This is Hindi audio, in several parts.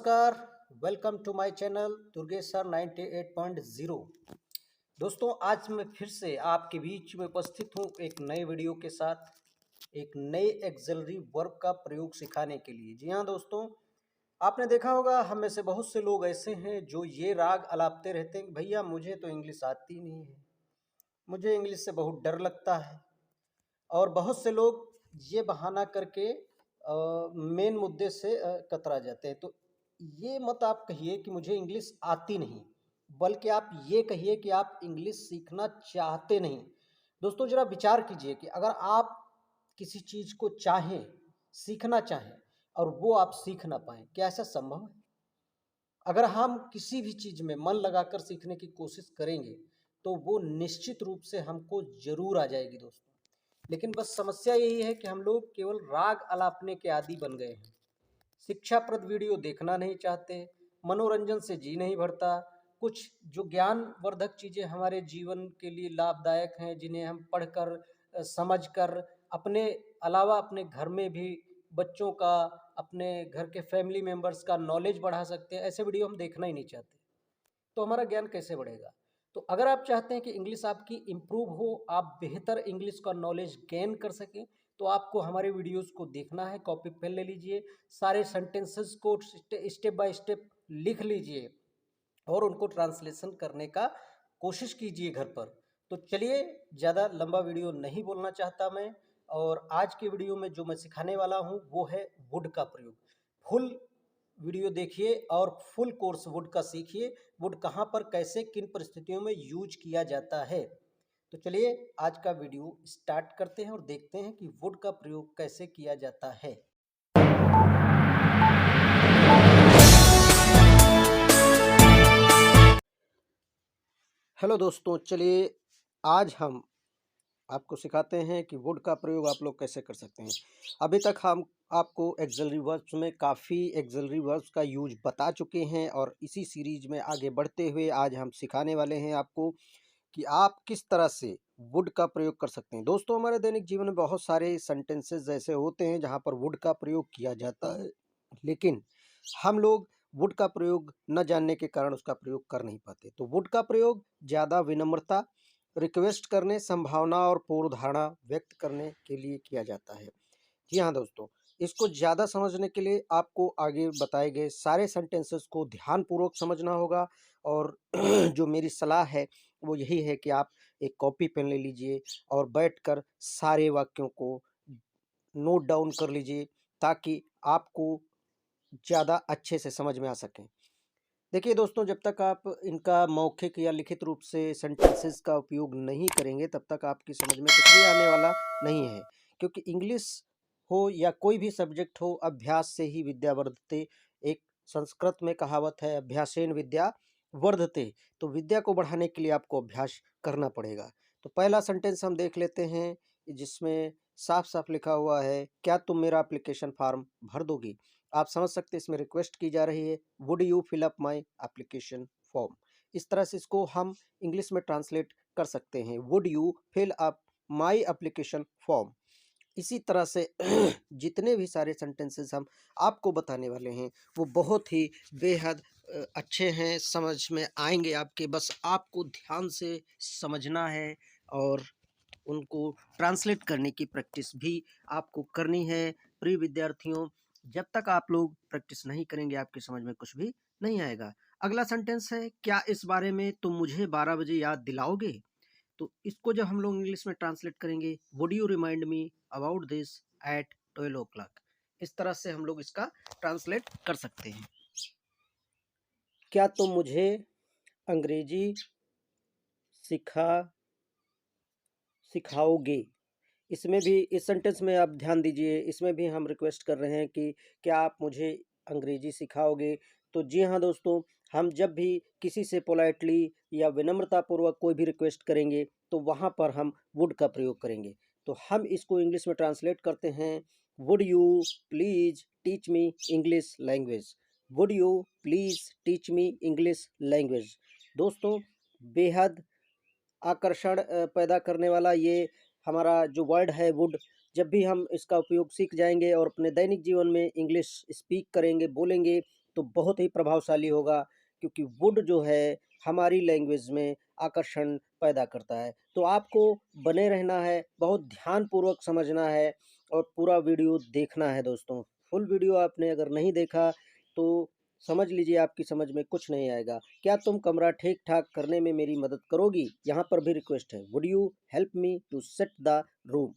नमस्कार। Welcome to my channel Durgesh sir 98.0। दोस्तों, आज मैं फिर से आपके बीच में उपस्थित हूँ एक नए वीडियो के साथ, एक नए एक्सिलरी वर्ब का प्रयोग सिखाने के लिए। जी हाँ दोस्तों, आपने देखा होगा हम में से बहुत से लोग ऐसे हैं जो ये राग अलापते रहते हैं कि भैया मुझे तो इंग्लिश आती नहीं है, मुझे इंग्लिश से बहुत डर लगता है। और बहुत से लोग ये बहाना करके मेन मुद्दे से कतरा जाते हैं। तो ये मत आप कहिए कि मुझे इंग्लिश आती नहीं, बल्कि आप ये कहिए कि आप इंग्लिश सीखना चाहते नहीं। दोस्तों, ज़रा विचार कीजिए कि अगर आप किसी चीज़ को चाहें, सीखना चाहें और वो आप सीख ना पाएँ, क्या ऐसा संभव है? अगर हम किसी भी चीज़ में मन लगाकर सीखने की कोशिश करेंगे, तो वो निश्चित रूप से हमको ज़रूर आ जाएगी दोस्तों। लेकिन बस समस्या यही है कि हम लोग केवल राग अलापने के आदी बन गए हैं। शिक्षाप्रद वीडियो देखना नहीं चाहते, मनोरंजन से जी नहीं भरता। कुछ जो ज्ञानवर्धक चीज़ें हमारे जीवन के लिए लाभदायक हैं, जिन्हें हम पढ़कर समझकर अपने अलावा अपने घर में भी बच्चों का, अपने घर के फैमिली मेम्बर्स का नॉलेज बढ़ा सकते हैं, ऐसे वीडियो हम देखना ही नहीं चाहते। तो हमारा ज्ञान कैसे बढ़ेगा? तो अगर आप चाहते हैं कि इंग्लिश आपकी इम्प्रूव हो, आप बेहतर इंग्लिश का नॉलेज गेन कर सकें, तो आपको हमारे वीडियोस को देखना है। कॉपी पेन ले लीजिए, सारे सेंटेंसेस को स्टेप बाय स्टेप लिख लीजिए और उनको ट्रांसलेशन करने का कोशिश कीजिए घर पर। तो चलिए, ज़्यादा लंबा वीडियो नहीं बोलना चाहता मैं, और आज के वीडियो में जो मैं सिखाने वाला हूँ वो है वुड का प्रयोग। फुल वीडियो देखिए और फुल कोर्स वुड का सीखिए। वुड कहाँ पर, कैसे, किन परिस्थितियों में यूज किया जाता है। तो चलिए आज का वीडियो स्टार्ट करते हैं और देखते हैं कि वुड का प्रयोग कैसे किया जाता है। हेलो दोस्तों, चलिए आज हम आपको सिखाते हैं कि वुड का प्रयोग आप लोग कैसे कर सकते हैं। अभी तक हम आपको एक्सिलरी वर्ब्स में काफ़ी एक्सिलरी वर्ब्स का यूज बता चुके हैं और इसी सीरीज में आगे बढ़ते हुए आज हम सिखाने वाले हैं आपको कि आप किस तरह से वुड का प्रयोग कर सकते हैं। दोस्तों, हमारे दैनिक जीवन में बहुत सारे सेंटेंसेस ऐसे होते हैं जहाँ पर वुड का प्रयोग किया जाता है, लेकिन हम लोग वुड का प्रयोग न जानने के कारण उसका प्रयोग कर नहीं पाते। तो वुड का प्रयोग ज़्यादा विनम्रता, रिक्वेस्ट करने, संभावना और पूर्वधारणा व्यक्त करने के लिए किया जाता है। जी हाँ दोस्तों, इसको ज़्यादा समझने के लिए आपको आगे बताए गए सारे सेंटेंसेस को ध्यानपूर्वक समझना होगा। और जो मेरी सलाह है वो यही है कि आप एक कॉपी पेन ले लीजिए और बैठकर सारे वाक्यों को नोट डाउन कर लीजिए, ताकि आपको ज़्यादा अच्छे से समझ में आ सकें। देखिए दोस्तों, जब तक आप इनका मौखिक या लिखित रूप से सेंटेंसेस का उपयोग नहीं करेंगे, तब तक आपकी समझ में कुछ भी आने वाला नहीं है। क्योंकि इंग्लिश हो या कोई भी सब्जेक्ट हो, अभ्यास से ही विद्या वर्धते। एक संस्कृत में कहावत है, अभ्यासेन विद्या वर्धते। तो विद्या को बढ़ाने के लिए आपको अभ्यास करना पड़ेगा। तो पहला सेंटेंस हम देख लेते हैं, जिसमें साफ साफ लिखा हुआ है, क्या तुम मेरा एप्लीकेशन फॉर्म भर दोगी। आप समझ सकते हैं इसमें रिक्वेस्ट की जा रही है, would you fill up my application form. इस तरह से इसको हम इंग्लिश में ट्रांसलेट कर सकते हैं, would you fill up my application form. इसी तरह से जितने भी सारे सेंटेंसेस हम आपको बताने वाले हैं वो बहुत ही बेहद अच्छे हैं, समझ में आएंगे आपके। बस आपको ध्यान से समझना है और उनको ट्रांसलेट करने की प्रैक्टिस भी आपको करनी है। प्रिय विद्यार्थियों, जब तक आप लोग प्रैक्टिस नहीं करेंगे आपकी समझ में कुछ भी नहीं आएगा। अगला सेंटेंस है, क्या इस बारे में तुम मुझे 12 बजे याद दिलाओगे। तो इसको जब हम लोग इंग्लिश में ट्रांसलेट करेंगे, would you remind me about this eight 12 o'clock। इस तरह से हम लोग इसका ट्रांसलेट कर सकते हैं। क्या तुम मुझे अंग्रेजी सिखाओगे। इसमें भी, इस सेंटेंस में आप ध्यान दीजिए, इसमें भी हम रिक्वेस्ट कर रहे हैं कि क्या आप मुझे अंग्रेजी सिखाओगे। तो जी हाँ दोस्तों, हम जब भी किसी से पोलाइटली या विनम्रतापूर्वक कोई भी रिक्वेस्ट करेंगे तो वहाँ पर हम वुड का प्रयोग करेंगे। तो हम इसको इंग्लिश में ट्रांसलेट करते हैं, would you please teach me English language. Would you please teach me English language. दोस्तों, बेहद आकर्षण पैदा करने वाला ये हमारा जो वर्ड है वुड, जब भी हम इसका उपयोग सीख जाएंगे और अपने दैनिक जीवन में इंग्लिश स्पीक करेंगे, बोलेंगे, तो बहुत ही प्रभावशाली होगा, क्योंकि वुड जो है हमारी लैंग्वेज में आकर्षण पैदा करता है। तो आपको बने रहना है, बहुत ध्यानपूर्वक समझना है और पूरा वीडियो देखना है दोस्तों। फुल वीडियो आपने अगर नहीं देखा तो समझ लीजिए आपकी समझ में कुछ नहीं आएगा। क्या तुम कमरा ठीक-ठाक करने में मेरी मदद करोगी? यहाँ पर भी रिक्वेस्ट है, would you help me to set the room?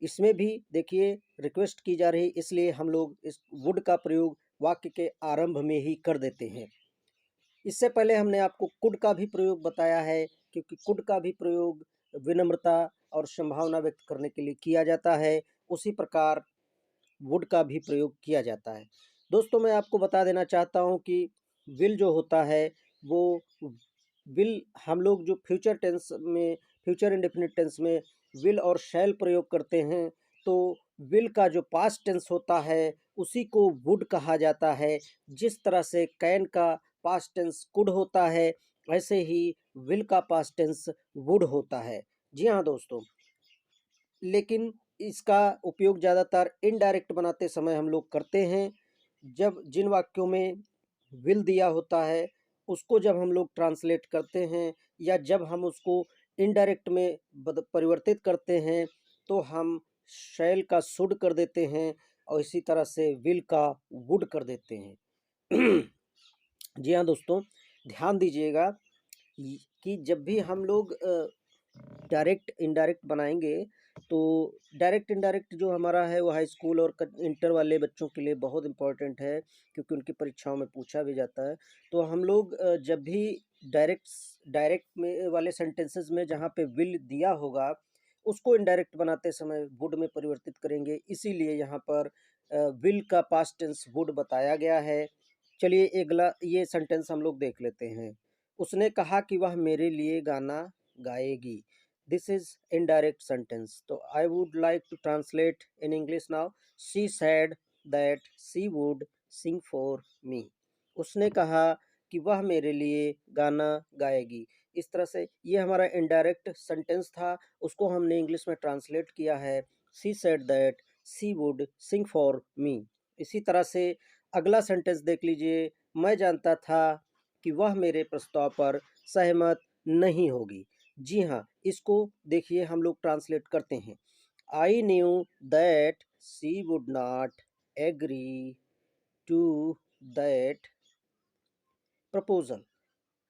इसमें भी देखिए रिक्वेस्ट की जा रही, इसलिए हम लोग इस वुड का प्रयोग वाक्य के आरंभ में ही कर देते हैं। इससे पहले हमने आपको कुड का भी प्रयोग बताया है, क्योंकि कुड का भी प्रयोग विनम्रता और संभावना व्यक्त करने के लिए किया जाता है। उसी प्रकार वुड का भी प्रयोग किया जाता है। दोस्तों मैं आपको बता देना चाहता हूँ कि विल जो होता है वो विल हम लोग जो फ्यूचर इंडेफिनिट टेंस में विल और शैल प्रयोग करते हैं, तो विल का जो पास्ट टेंस होता है उसी को वुड कहा जाता है। जिस तरह से कैन का पास्ट टेंस कुड होता है, ऐसे ही विल का पास्ट टेंस वुड होता है। जी हाँ दोस्तों, लेकिन इसका उपयोग ज़्यादातर इनडायरेक्ट बनाते समय हम लोग करते हैं। जब जिन वाक्यों में विल दिया होता है, उसको जब हम लोग ट्रांसलेट करते हैं या जब हम उसको इनडायरेक्ट में परिवर्तित करते हैं, तो हम शैल का शुड कर देते हैं और इसी तरह से विल का वुड कर देते हैं। जी हाँ दोस्तों, ध्यान दीजिएगा कि जब भी हम लोग डायरेक्ट इनडायरेक्ट बनाएंगे, तो डायरेक्ट इनडायरेक्ट जो हमारा है वो हाई स्कूल और इंटर वाले बच्चों के लिए बहुत इम्पोर्टेंट है, क्योंकि उनकी परीक्षाओं में पूछा भी जाता है। तो हम लोग जब भी डायरेक्ट डायरेक्ट में वाले सेंटेंसेस में जहाँ पे विल दिया होगा, उसको इनडायरेक्ट बनाते समय वुड में परिवर्तित करेंगे। इसीलिए यहाँ पर विल का पास्ट टेंस वुड बताया गया है। चलिए अगला ये सेंटेंस हम लोग देख लेते हैं। उसने कहा कि वह मेरे लिए गाना गाएगी। दिस इज इनडायरेक्ट सेंटेंस, तो I would like to translate in English now. She said that she would sing for me. उसने कहा कि वह मेरे लिए गाना गाएगी। इस तरह से ये हमारा इनडायरेक्ट सेंटेंस था, उसको हमने इंग्लिश में ट्रांसलेट किया है। She said that she would sing for मी। इसी तरह से अगला सेंटेंस देख लीजिए। मैं जानता था कि वह मेरे प्रस्ताव पर सहमत नहीं होगी। जी हाँ, इसको देखिए हम लोग ट्रांसलेट करते हैं। I knew that she would not agree to that proposal.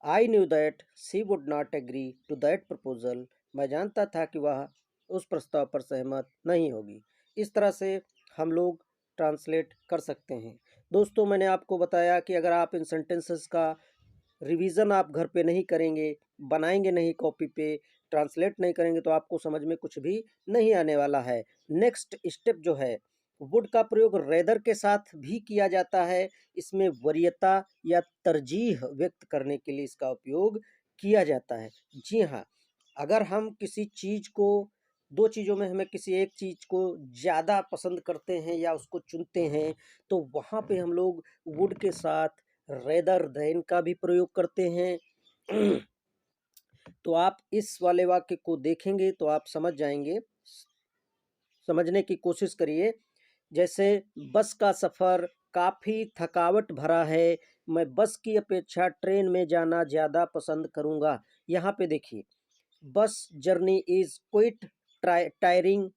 I knew that she would not agree to that proposal. मैं जानता था कि वह उस प्रस्ताव पर सहमत नहीं होगी। इस तरह से हम लोग ट्रांसलेट कर सकते हैं। दोस्तों मैंने आपको बताया कि अगर आप इन सेंटेंसेस का रिवीजन आप घर पे नहीं करेंगे, बनाएंगे नहीं कॉपी पे, ट्रांसलेट नहीं करेंगे, तो आपको समझ में कुछ भी नहीं आने वाला है। नेक्स्ट स्टेप जो है, वुड का प्रयोग रेदर के साथ भी किया जाता है। इसमें वरीयता या तरजीह व्यक्त करने के लिए इसका उपयोग किया जाता है। जी हाँ, अगर हम किसी चीज़ को, दो चीज़ों में हमें किसी एक चीज़ को ज़्यादा पसंद करते हैं या उसको चुनते हैं, तो वहाँ पे हम लोग वुड के साथ रेदर देन का भी प्रयोग करते हैं। तो आप इस वाले वाक्य को देखेंगे तो आप समझ जाएंगे, समझने की कोशिश करिए। जैसे बस का सफ़र काफ़ी थकावट भरा है, मैं बस की अपेक्षा ट्रेन में जाना ज़्यादा पसंद करूँगा। यहाँ पे देखिए, bus journey is quite tiring,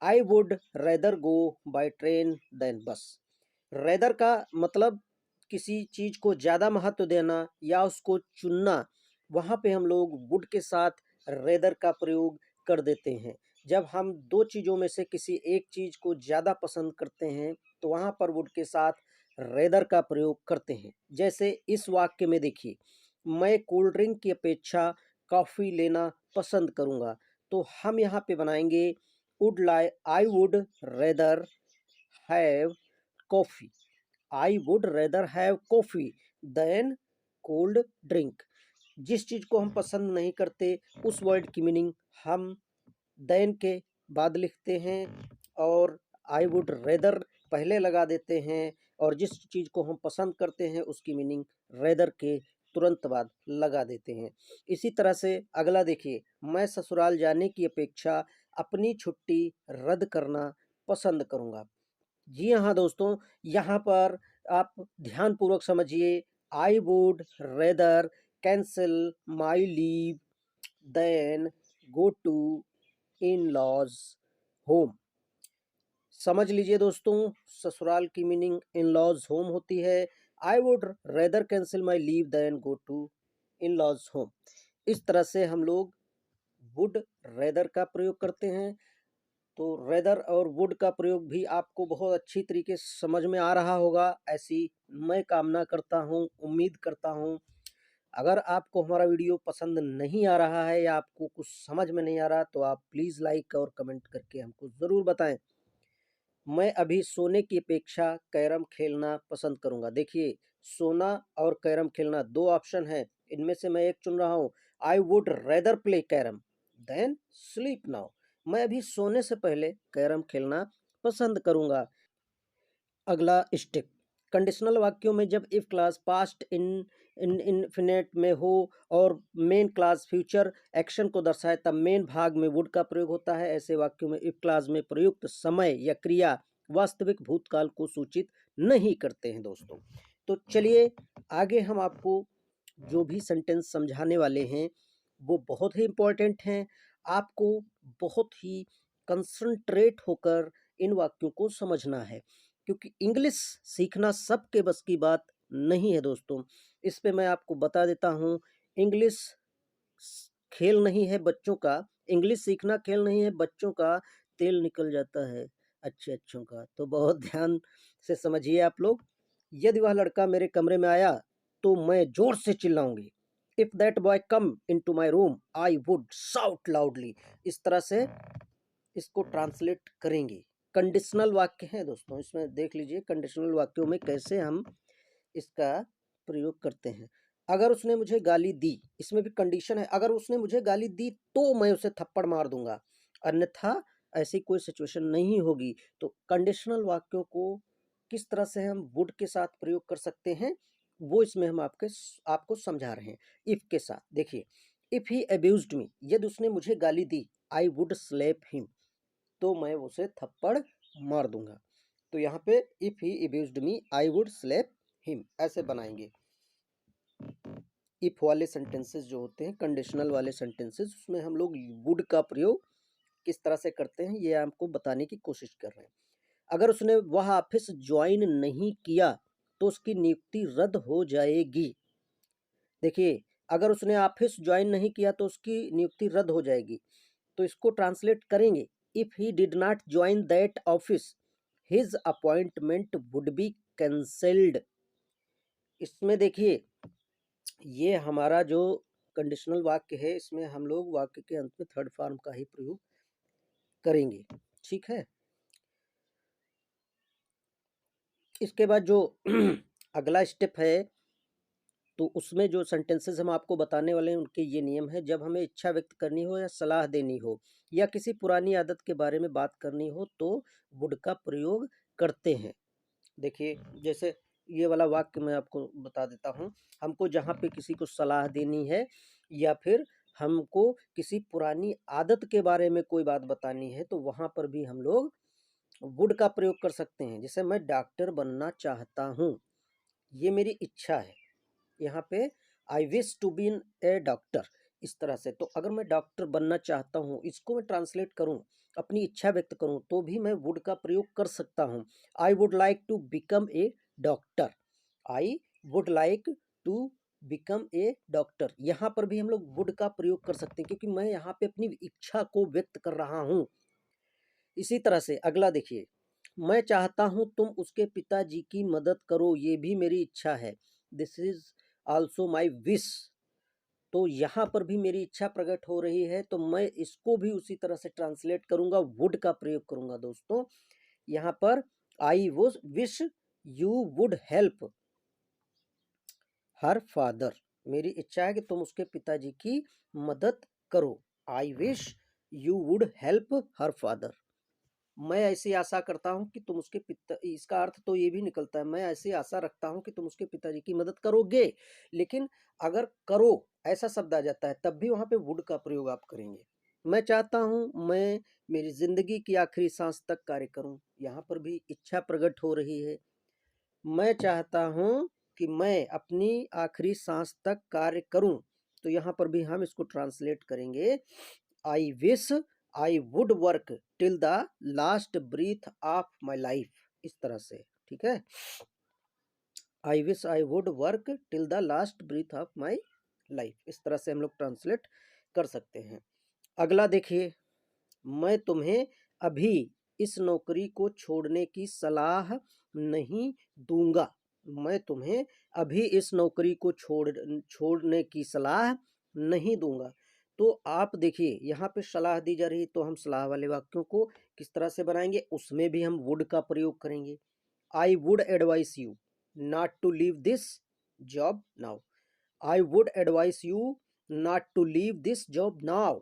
I would rather go by train than bus. Rather का मतलब किसी चीज़ को ज़्यादा महत्व देना या उसको चुनना। वहाँ पे हम लोग वुड के साथ रेदर का प्रयोग कर देते हैं। जब हम दो चीज़ों में से किसी एक चीज़ को ज़्यादा पसंद करते हैं, तो वहाँ पर वुड के साथ रेदर का प्रयोग करते हैं। जैसे इस वाक्य में देखिए, मैं कोल्ड ड्रिंक की अपेक्षा कॉफ़ी लेना पसंद करूँगा। तो हम यहाँ पे बनाएंगे I would rather have coffee. I would rather have coffee than cold drink. जिस चीज़ को हम पसंद नहीं करते, उस वर्ड की मीनिंग हम देन के बाद लिखते हैं और आई वुड रेदर पहले लगा देते हैं, और जिस चीज़ को हम पसंद करते हैं उसकी मीनिंग रेदर के तुरंत बाद लगा देते हैं। इसी तरह से अगला देखिए, मैं ससुराल जाने की अपेक्षा अपनी छुट्टी रद्द करना पसंद करूँगा। जी हाँ दोस्तों, यहाँ पर आप ध्यानपूर्वक समझिए। I would rather cancel my leave than go to in laws home. समझ लीजिए दोस्तों, ससुराल की मीनिंग इन लॉज होम होती है। I would rather cancel my leave than go to in laws home. इस तरह से हम लोग वुड रेदर का प्रयोग करते हैं। तो रेदर और वुड का प्रयोग भी आपको बहुत अच्छी तरीके से समझ में आ रहा होगा, ऐसी मैं कामना करता हूँ, उम्मीद करता हूँ। अगर आपको हमारा वीडियो पसंद नहीं आ रहा है या आपको कुछ समझ में नहीं आ रहा, तो आप प्लीज़ लाइक और कमेंट करके हमको ज़रूर बताएं। मैं अभी सोने की अपेक्षा कैरम खेलना पसंद करूंगा। देखिए, सोना और कैरम खेलना दो ऑप्शन है, इनमें से मैं एक चुन रहा हूँ। I would rather play carrom than sleep now. मैं अभी सोने से पहले कैरम खेलना पसंद करूंगा। अगला स्टेप, कंडीशनल वाक्यों में जब if class past in infinite में हो और मेन क्लास फ्यूचर एक्शन को दर्शाए, तब मेन भाग में वुड का प्रयोग होता है। ऐसे वाक्यों में इफ क्लास में प्रयुक्त समय या क्रिया वास्तविक भूतकाल को सूचित नहीं करते हैं दोस्तों। तो चलिए आगे हम आपको जो भी सेंटेंस समझाने वाले हैं वो बहुत ही इम्पोर्टेंट हैं। आपको बहुत ही कंसंट्रेट होकर इन वाक्यों को समझना है, क्योंकि इंग्लिश सीखना सबके बस की बात नहीं है दोस्तों। इस पे मैं आपको बता देता हूँ, इंग्लिश खेल नहीं है बच्चों का, इंग्लिश सीखना खेल नहीं है बच्चों का, तेल निकल जाता है अच्छे अच्छों का। तो बहुत ध्यान से समझिए आप लोग। यदि वह लड़का मेरे कमरे में आया तो मैं जोर से चिल्लाऊंगी। If that boy come into my room I would shout loudly. इस तरह से इसको ट्रांसलेट करेंगे। कंडीशनल वाक्य हैं दोस्तों, इसमें देख लीजिए कंडीशनल वाक्यों में कैसे हम इसका प्रयोग करते हैं। अगर उसने मुझे गाली दी, इसमें भी कंडीशन है, अगर उसने मुझे गाली दी तो मैं उसे थप्पड़ मार दूंगा, अन्यथा ऐसी कोई सिचुएशन नहीं होगी। तो कंडीशनल वाक्यों को किस तरह से हम वुड के साथ प्रयोग कर सकते हैं, वो इसमें हम आपको समझा रहे हैं। इफ के साथ देखिए, इफ ही अब्यूज्ड मी, यदि उसने मुझे गाली दी, आई वुड स्लैप हिम, तो मैं उसे थप्पड़ मार दूंगा। तो यहाँ पे if he abused me I would slap him ऐसे बनाएंगे। इफ वाले सेंटेंसेस जो होते हैं, कंडीशनल वाले सेंटेंसेस, उसमें हम लोग वुड का प्रयोग किस तरह से करते हैं ये आपको बताने की कोशिश कर रहे हैं। अगर उसने वह ऑफिस ज्वाइन नहीं किया तो उसकी नियुक्ति रद्द हो जाएगी। देखिए, अगर उसने ऑफिस ज्वाइन नहीं किया तो उसकी नियुक्ति रद्द हो जाएगी। तो इसको ट्रांसलेट करेंगे, if he did not join that office his appointment would be cancelled. इसमें देखिए, ये हमारा जो कंडीशनल वाक्य है, इसमें हम लोग वाक्य के अंत में थर्ड फॉर्म का ही प्रयोग करेंगे। ठीक है, इसके बाद जो अगला स्टेप है, तो उसमें जो सेंटेंसेस हम आपको बताने वाले हैं उनके ये नियम है। जब हमें इच्छा व्यक्त करनी हो या सलाह देनी हो या किसी पुरानी आदत के बारे में बात करनी हो तो वुड का प्रयोग करते हैं। देखिए, जैसे ये वाला वाक्य मैं आपको बता देता हूँ। हमको जहाँ पे किसी को सलाह देनी है या फिर हमको किसी पुरानी आदत के बारे में कोई बात बतानी है, तो वहाँ पर भी हम लोग वुड का प्रयोग कर सकते हैं। जैसे मैं डॉक्टर बनना चाहता हूँ, ये मेरी इच्छा है। यहाँ पे I wish to be a doctor, इस तरह से। तो अगर मैं डॉक्टर बनना चाहता हूँ, इसको मैं ट्रांसलेट करूँ, अपनी इच्छा व्यक्त करूँ, तो भी मैं वुड का प्रयोग कर सकता हूँ। I would like to become a doctor, I would like to become a doctor. यहाँ पर भी हम लोग वुड का प्रयोग कर सकते हैं, क्योंकि मैं यहाँ पे अपनी इच्छा को व्यक्त कर रहा हूँ। इसी तरह से अगला देखिए, मैं चाहता हूँ तुम उसके पिताजी की मदद करो, ये भी मेरी इच्छा है। This is also my wish. तो यहाँ पर भी मेरी इच्छा प्रकट हो रही है, तो मैं इसको भी उसी तरह से ट्रांसलेट करूंगा, वुड का प्रयोग करूंगा दोस्तों। यहाँ पर I would wish you would help her father, मेरी इच्छा है कि तुम उसके पिताजी की मदद करो। I wish you would help her father. मैं ऐसी आशा करता हूँ कि तुम उसके पिता, इसका अर्थ तो ये भी निकलता है, मैं ऐसी आशा रखता हूँ कि तुम उसके पिताजी की मदद करोगे। लेकिन अगर करो ऐसा शब्द आ जाता है, तब भी वहाँ पे वुड का प्रयोग आप करेंगे। मैं चाहता हूँ मैं मेरी जिंदगी की आखिरी सांस तक कार्य करूँ, यहाँ पर भी इच्छा प्रकट हो रही है। मैं चाहता हूँ कि मैं अपनी आखिरी सांस तक कार्य करूँ। तो यहाँ पर भी हम इसको ट्रांसलेट करेंगे, I wish I would work till the last breath of my life, इस तरह से, ठीक है। I wish I would work till the last breath of my life, इस तरह से हम लोग ट्रांसलेट कर सकते हैं। अगला देखिए, मैं तुम्हें अभी इस नौकरी को छोड़ने की सलाह नहीं दूंगा। मैं तुम्हें अभी इस नौकरी को छोड़ने की सलाह नहीं दूंगा। तो आप देखिए यहाँ पे सलाह दी जा रही, तो हम सलाह वाले वाक्यों को किस तरह से बनाएंगे, उसमें भी हम वुड का प्रयोग करेंगे। I would advise you not to leave this job now. I would advise you not to leave this job now.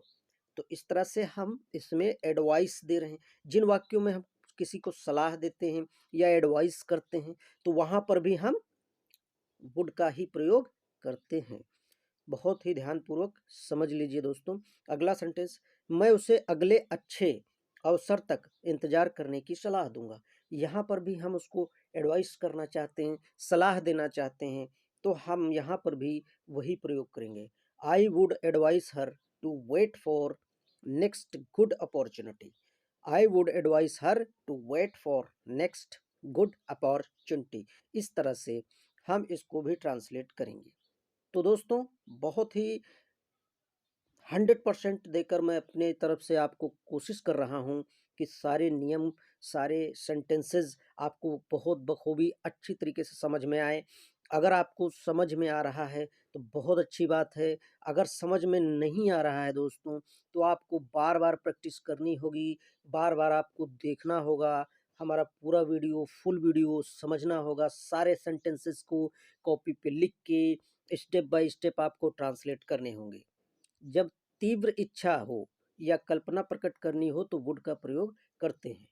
तो इस तरह से हम इसमें एडवाइस दे रहे हैं। जिन वाक्यों में हम किसी को सलाह देते हैं या एडवाइस करते हैं, तो वहां पर भी हम वुड का ही प्रयोग करते हैं। बहुत ही ध्यानपूर्वक समझ लीजिए दोस्तों। अगला सेंटेंस, मैं उसे अगले अच्छे अवसर तक इंतजार करने की सलाह दूंगा। यहाँ पर भी हम उसको एडवाइस करना चाहते हैं, सलाह देना चाहते हैं, तो हम यहाँ पर भी वही प्रयोग करेंगे। I would advise her to wait for next good opportunity. I would advise her to wait for next good opportunity. इस तरह से हम इसको भी ट्रांसलेट करेंगे। तो दोस्तों, बहुत ही 100% देकर मैं अपने तरफ से आपको कोशिश कर रहा हूँ कि सारे नियम, सारे सेंटेंसेस आपको बहुत बखूबी अच्छी तरीके से समझ में आए। अगर आपको समझ में आ रहा है तो बहुत अच्छी बात है। अगर समझ में नहीं आ रहा है दोस्तों, तो आपको बार बार प्रैक्टिस करनी होगी, बार बार आपको देखना होगा हमारा पूरा वीडियो, फुल वीडियो समझना होगा। सारे सेंटेंसेस को कॉपी पे लिख के स्टेप बाय स्टेप आपको ट्रांसलेट करने होंगे। जब तीव्र इच्छा हो या कल्पना प्रकट करनी हो तो वुड का प्रयोग करते हैं।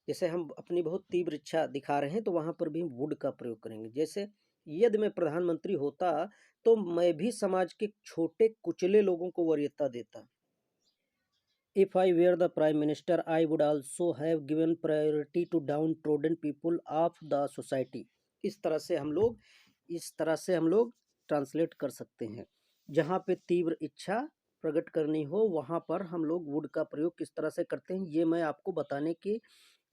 जैसे हम अपनी बहुत तीव्र इच्छा दिखा रहे हैं तो वहां पर भी वुड का प्रयोग करेंगे। जैसे, यदि मैं प्रधानमंत्री होता तो मैं भी समाज के छोटे कुचले लोगों को वरीयता देता। If I were the prime minister I would also have given priority to down trodden people of the society. इस तरह से हम लोग ट्रांसलेट कर सकते हैं। जहाँ पे तीव्र इच्छा प्रकट करनी हो वहाँ पर हम लोग वुड का प्रयोग किस तरह से करते हैं, ये मैं आपको बताने की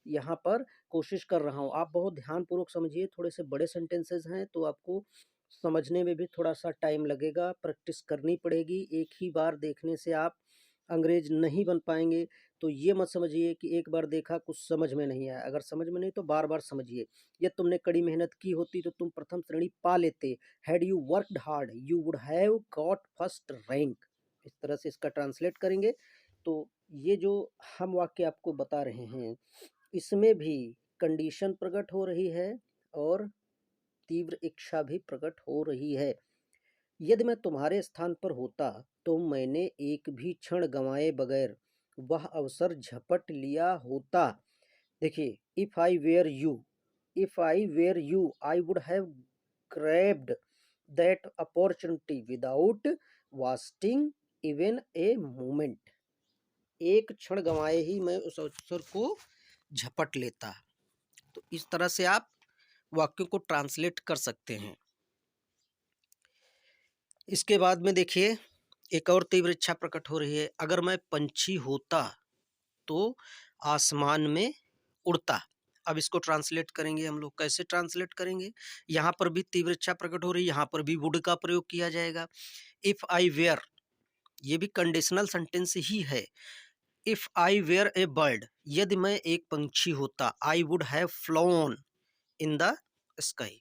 यहाँ पर कोशिश कर रहा हूँ। आप बहुत ध्यानपूर्वक समझिए, थोड़े से बड़े सेंटेंसेस हैं तो आपको समझने में भी थोड़ा सा टाइम लगेगा, प्रैक्टिस करनी पड़ेगी। एक ही बार देखने से आप अंग्रेज नहीं बन पाएंगे। तो ये मत समझिए कि एक बार देखा कुछ समझ में नहीं आया। अगर समझ में नहीं तो बार बार समझिए। ये तुमने कड़ी मेहनत की होती तो तुम प्रथम श्रेणी पा लेते। Had you worked hard you would have got first rank. इस तरह से इसका ट्रांसलेट करेंगे। तो ये जो हम वाक्य आपको बता रहे हैं, इसमें भी कंडीशन प्रकट हो रही है और तीव्र इच्छा भी प्रकट हो रही है। यदि मैं तुम्हारे स्थान पर होता तो मैंने एक भी क्षण गंवाए बगैर वह अवसर झपट लिया होता। देखिए, if I were you I would have grabbed that opportunity without wasting even a moment. एक क्षण गंवाए ही मैं उस अवसर को झपट लेता। तो इस तरह से आप वाक्यों को ट्रांसलेट कर सकते हैं। इसके बाद में देखिए, एक और तीव्र इच्छा प्रकट हो रही है। अगर मैं पंछी होता तो आसमान में उड़ता। अब इसको ट्रांसलेट करेंगे हम लोग। कैसे ट्रांसलेट करेंगे, यहाँ पर भी तीव्र इच्छा प्रकट हो रही है, यहाँ पर भी वुड का प्रयोग किया जाएगा। इफ आई वेयर, ये भी कंडीशनल सेंटेंस ही है। If I were a bird, यदि मैं एक पंछी होता, I would have flown in the sky.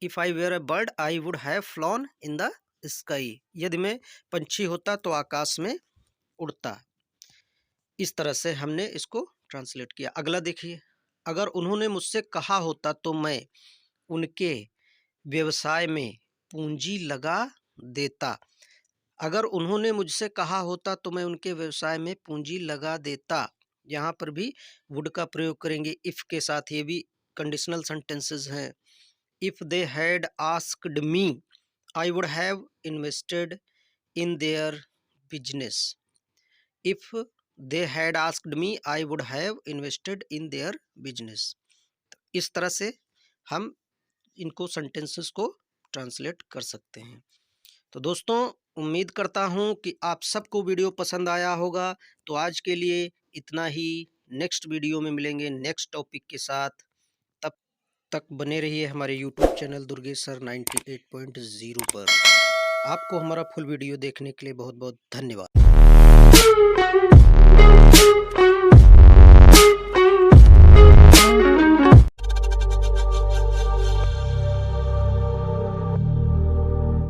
If I were a bird I would have flown in the sky. यदि मैं पंछी होता तो आकाश में उड़ता। इस तरह से हमने इसको ट्रांसलेट किया। अगला देखिए, अगर उन्होंने मुझसे कहा होता तो मैं उनके व्यवसाय में पूंजी लगा देता। अगर उन्होंने मुझसे कहा होता तो मैं उनके व्यवसाय में पूंजी लगा देता। यहाँ पर भी वुड का प्रयोग करेंगे इफ के साथ। ये भी कंडीशनल सेंटेंसेस हैं। If they had asked me I would have invested in their business. If they had asked me I would have invested in their business. इस तरह से हम इनको सेंटेंसेस को ट्रांसलेट कर सकते हैं। तो दोस्तों, उम्मीद करता हूँ कि आप सबको वीडियो पसंद आया होगा। तो आज के लिए इतना ही। नेक्स्ट वीडियो में मिलेंगे नेक्स्ट टॉपिक के साथ। तब तक बने रहिए हमारे यूट्यूब चैनल दुर्गेश सर 98.0 पर। आपको हमारा फुल वीडियो देखने के लिए बहुत बहुत धन्यवाद।